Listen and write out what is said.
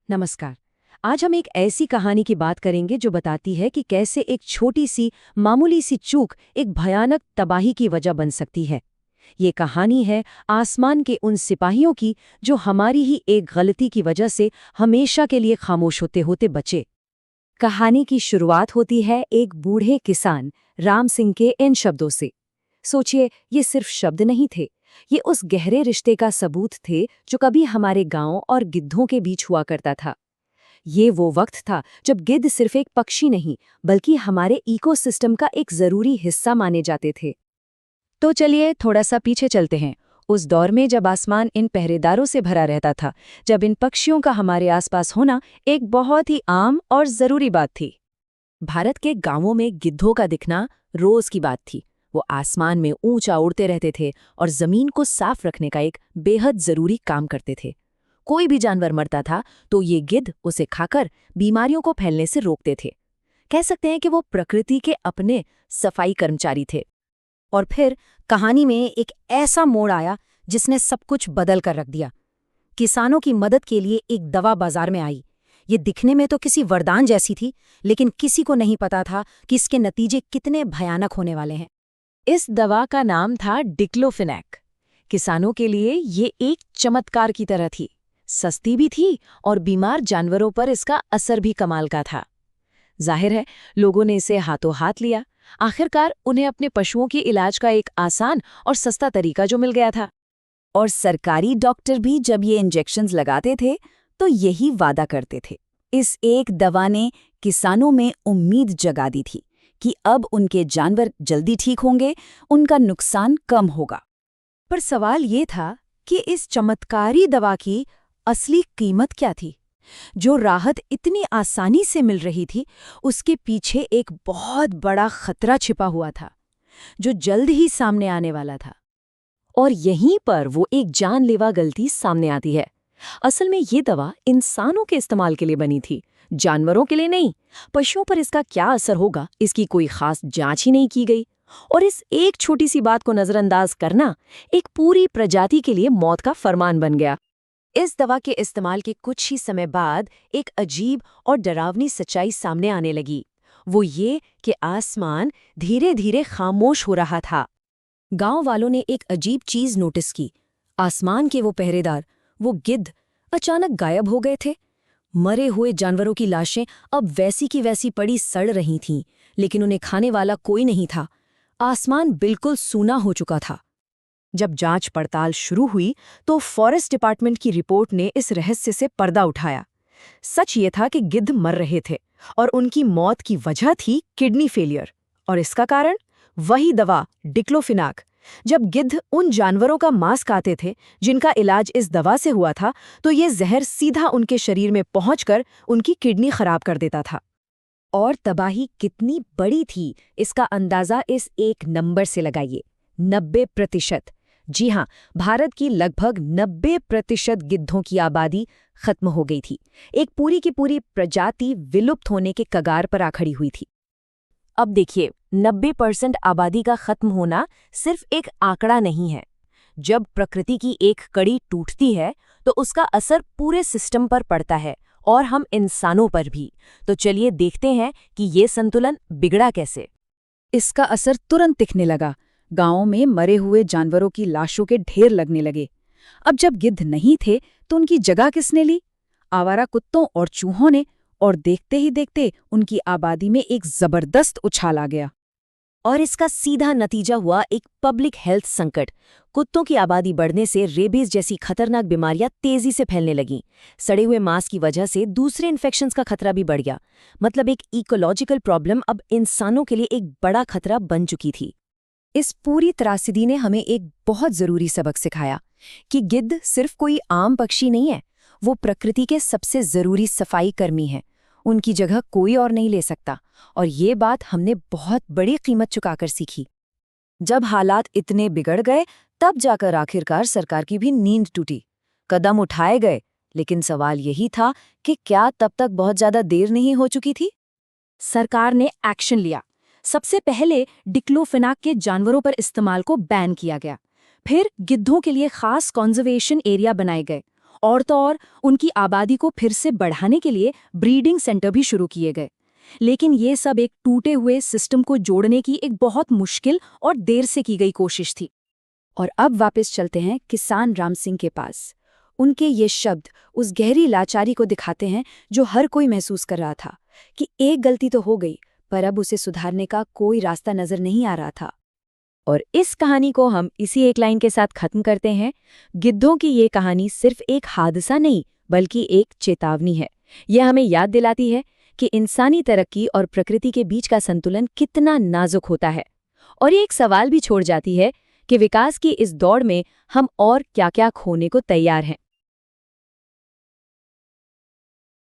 नमस्कार। आज हम एक ऐसी कहानी की बात करेंगे जो बताती है कि कैसे एक छोटी सी मामूली सी चूक एक भयानक तबाही की वजह बन सकती है। ये कहानी है आसमान के उन सिपाहियों की जो हमारी ही एक गलती की वजह से हमेशा के लिए खामोश होते होते बचे। कहानी की शुरुआत होती है एक बूढ़े किसान राम सिंह के इन शब्दों से। सोचिए, ये सिर्फ शब्द नहीं थे, ये उस गहरे रिश्ते का सबूत थे जो कभी हमारे गांव और गिद्धों के बीच हुआ करता था। ये वो वक्त था जब गिद्ध सिर्फ एक पक्षी नहीं, बल्कि हमारे इकोसिस्टम का एक जरूरी हिस्सा माने जाते थे। तो चलिए थोड़ा सा पीछे चलते हैं, उस दौर में जब आसमान इन पहरेदारों से भरा रहता था, जब इन पक्षियों का हमारे आसपास होना एक बहुत ही आम और जरूरी बात थी। भारत के गांवों में गिद्धों का दिखना रोज की बात थी। वो आसमान में ऊंचा उड़ते रहते थे और जमीन को साफ रखने का एक बेहद जरूरी काम करते थे। कोई भी जानवर मरता था तो ये गिद्ध उसे खाकर बीमारियों को फैलने से रोकते थे। कह सकते हैं कि वो प्रकृति के अपने सफाई कर्मचारी थे। और फिर कहानी में एक ऐसा मोड़ आया जिसने सब कुछ बदल कर रख दिया। किसानों की मदद के लिए एक दवा बाजार में आई। ये दिखने में तो किसी वरदान जैसी थी, लेकिन किसी को नहीं पता था कि इसके नतीजे कितने भयानक होने वाले हैं। इस दवा का नाम था डिक्लोफिनेक। किसानों के लिए ये एक चमत्कार की तरह थी, सस्ती भी थी और बीमार जानवरों पर इसका असर भी कमाल का था। जाहिर है, लोगों ने इसे हाथों हाथ लिया। आखिरकार उन्हें अपने पशुओं के इलाज का एक आसान और सस्ता तरीका जो मिल गया था। और सरकारी डॉक्टर भी जब ये इंजेक्शन्स लगाते थे तो यही वादा करते थे। इस एक दवा ने किसानों में उम्मीद जगा दी थी कि अब उनके जानवर जल्दी ठीक होंगे, उनका नुकसान कम होगा। पर सवाल ये था कि इस चमत्कारी दवा की असली कीमत क्या थी? जो राहत इतनी आसानी से मिल रही थी, उसके पीछे एक बहुत बड़ा खतरा छिपा हुआ था, जो जल्द ही सामने आने वाला था। और यहीं पर वो एक जानलेवा गलती सामने आती है। असल में ये दवा इंसानों के इस्तेमाल के लिए बनी थी, जानवरों के लिए नहीं। पशुओं पर इसका क्या असर होगा, इसकी कोई खास जांच ही नहीं की गई। और इस एक छोटी सी बात को नजरअंदाज करना एक पूरी प्रजाति के लिए मौत का फरमान बन गया। इस दवा के इस्तेमाल के कुछ ही समय बाद एक अजीब और डरावनी सच्चाई सामने आने लगी। वो ये कि आसमान धीरे धीरे खामोश हो रहा था। गांव वालों ने एक अजीब चीज नोटिस की। आसमान के वो पहरेदार, वो गिद्ध, अचानक गायब हो गए थे। मरे हुए जानवरों की लाशें अब वैसी की वैसी पड़ी सड़ रही थीं, लेकिन उन्हें खाने वाला कोई नहीं था। आसमान बिल्कुल सूना हो चुका था। जब जांच पड़ताल शुरू हुई तो फॉरेस्ट डिपार्टमेंट की रिपोर्ट ने इस रहस्य से पर्दा उठाया। सच ये था कि गिद्ध मर रहे थे और उनकी मौत की वजह थी किडनी फेलियर। और इसका कारण वही दवा डिक्लोफिनाक। जब गिद्ध उन जानवरों का मांस खाते थे जिनका इलाज इस दवा से हुआ था, तो ये जहर सीधा उनके शरीर में पहुंचकर उनकी किडनी खराब कर देता था। और तबाही कितनी बड़ी थी, इसका अंदाजा इस एक नंबर से लगाइए, 90%। जी हाँ, भारत की लगभग 90% गिद्धों की आबादी खत्म हो गई थी। एक पूरी की पूरी प्रजाति विलुप्त होने के कगार पर आ खड़ी हुई थी। अब देखिए, 90% आबादी का खत्म होना सिर्फ एक आंकड़ा नहीं है। जब प्रकृति की एक कड़ी टूटती है तो उसका असर पूरे सिस्टम पर पड़ता है, और हम इंसानों पर भी। तो चलिए देखते हैं कि ये संतुलन बिगड़ा कैसे। इसका असर तुरंत दिखने लगा। गांवों में मरे हुए जानवरों की लाशों के ढेर लगने लगे। अब जब गिद्ध नहीं थे तो उनकी जगह किसने ली? आवारा कुत्तों और चूहों ने। और देखते ही देखते उनकी आबादी में एक जबरदस्त उछाल आ गया। और इसका सीधा नतीजा हुआ एक पब्लिक हेल्थ संकट। कुत्तों की आबादी बढ़ने से रेबीज जैसी खतरनाक बीमारियां तेजी से फैलने लगीं। सड़े हुए मांस की वजह से दूसरे इन्फेक्शंस का खतरा भी बढ़ गया। मतलब एक इकोलॉजिकल प्रॉब्लम अब इंसानों के लिए एक बड़ा खतरा बन चुकी थी। इस पूरी त्रासदी ने हमें एक बहुत जरूरी सबक सिखाया कि गिद्ध सिर्फ कोई आम पक्षी नहीं है, वो प्रकृति के सबसे जरूरी सफाई कर्मी हैं। उनकी जगह कोई और नहीं ले सकता। और ये बात हमने बहुत बड़ी कीमत चुकाकर सीखी। जब हालात इतने बिगड़ गए, तब जाकर आखिरकार सरकार की भी नींद टूटी। कदम उठाए गए, लेकिन सवाल यही था कि क्या तब तक बहुत ज्यादा देर नहीं हो चुकी थी? सरकार ने एक्शन लिया। सबसे पहले डिक्लोफिनाक के जानवरों पर इस्तेमाल को बैन किया गया। फिर गिद्धों के लिए खास कंजर्वेशन एरिया बनाए गए और तो और उनकी आबादी को फिर से बढ़ाने के लिए ब्रीडिंग सेंटर भी शुरू किए गए। लेकिन ये सब एक टूटे हुए सिस्टम को जोड़ने की एक बहुत मुश्किल और देर से की गई कोशिश थी। और अब वापस चलते हैं किसान राम सिंह के पास। उनके ये शब्द उस गहरी लाचारी को दिखाते हैं जो हर कोई महसूस कर रहा था कि एक गलती तो हो गई, पर अब उसे सुधारने का कोई रास्ता नजर नहीं आ रहा था। और इस कहानी को हम इसी एक लाइन के साथ खत्म करते हैं। गिद्धों की ये कहानी सिर्फ एक हादसा नहीं, बल्कि एक चेतावनी है। यह हमें याद दिलाती है कि इंसानी तरक्की और प्रकृति के बीच का संतुलन कितना नाजुक होता है। और ये एक सवाल भी छोड़ जाती है कि विकास की इस दौड़ में हम और क्या-क्या खोने को तैयार हैं।